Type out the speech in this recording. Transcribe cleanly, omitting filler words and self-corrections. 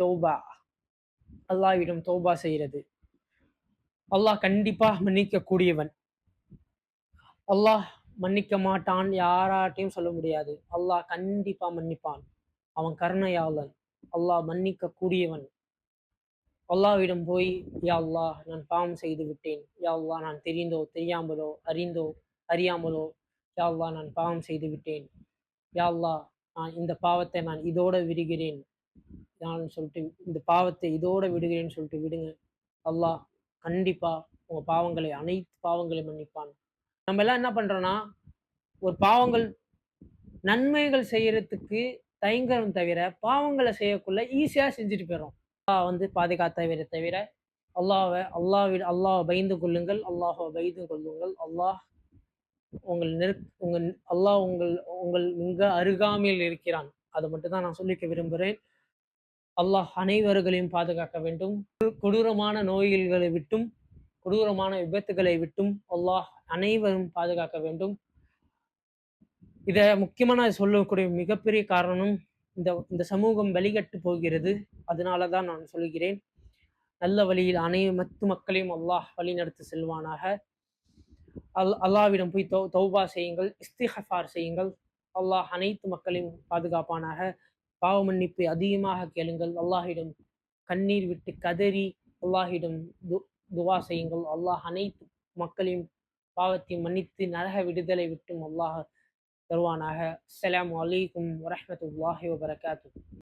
தௌபா, அல்லாஹ்விடம் தௌபா செய்கிறது. அல்லாஹ் கண்டிப்பா மன்னிக்க கூடியவன். அல்லாஹ் மன்னிக்க மாட்டான் யாராட்டையும் சொல்ல முடியாது. அல்லாஹ் கண்டிப்பா மன்னிப்பான். அவன் கருணையாளன். அல்லாஹ் மன்னிக்க கூடியவன். அல்லாஹ்விடம் போய், யா அல்லாஹ் நான் பாவம் செய்து விட்டேன். யா அல்லாஹ் நான் தெரிந்தோ, தெரியாமலோ, அறிந்தோ, அறியாமலோ, யா அல்லாஹ் நான் பாவம் செய்து விட்டேன். யா அல்லாஹ் நான் இந்த பாவத்தை நான் இதோட விடுகிறேன். நான் சொல்லிட்டு இந்த பாவத்தை இதோட விடுகிறேன்னு சொல்லிட்டு விடுங்க. அல்லாஹ் கண்டிப்பா உங்க பாவங்களை அனைத்து பாவங்களையும் மன்னிப்பான். நம்ம எல்லாம் என்ன பண்றோம்னா, ஒரு பாவங்கள் நன்மைகள் செய்யறதுக்கு தயங்குறோம் தவிர, பாவங்கள செய்யக்குள்ள ஈஸியா செஞ்சுட்டு போயிர்றோம். அல்லாஹ் பாதுகாத்தவரே தவிர, அல்லாஹ்வ பயந்து கொள்ளுங்கள். அல்லாஹ்வ பயந்து கொள்ளுங்கள். உங்கள் நெருக் உங்க அல்லாஹ் உங்கள் மிக அருகாமையில் இருக்கிறான். அத மட்டும் தான் நான் சொல்லிக்க விரும்புறேன். அல்லாஹ் அனைவர்களையும் பாதுகாக்க வேண்டும். கொடூரமான நோய்களை விட்டும், கொடூரமான விபத்துகளை விட்டும் அல்லாஹ் அனைவரும் பாதுகாக்க வேண்டும். இத முக்கியமா நான் சொல்லக்கூடிய மிகப்பெரிய காரணம், இந்த இந்த சமூகம் வழிகட்டு போகிறது. அதனால தான் நான் சொல்கிறேன். நல்ல வழியில் அனைத்து மக்களையும் அல்லாஹ் வழிநடத்தி செல்வானாக. அல்லாஹ்விடம் போய் தௌபா செய்யுங்கள், இஸ்திக்ஃபார் செய்யுங்கள். அல்லாஹ் அனைத்து மக்களையும் பாதுகாப்பானாக. பாவ மன்னிப்பை அதிகமாக கேளுங்கள். அல்லாஹ்விடம் கண்ணீர் விட்டு கதறி அல்லாஹ்விடம் துவா செய்யுங்கள். அல்லாஹ் அனைத்து மக்களையும் பாவத்தை மன்னித்து நரக விடுதலை விட்டும் அல்லாஹ் தருவானாக. அஸ்ஸலாமு அலைக்கும் வரஹ்மத்துல்லாஹி வபரகாத்துஹு.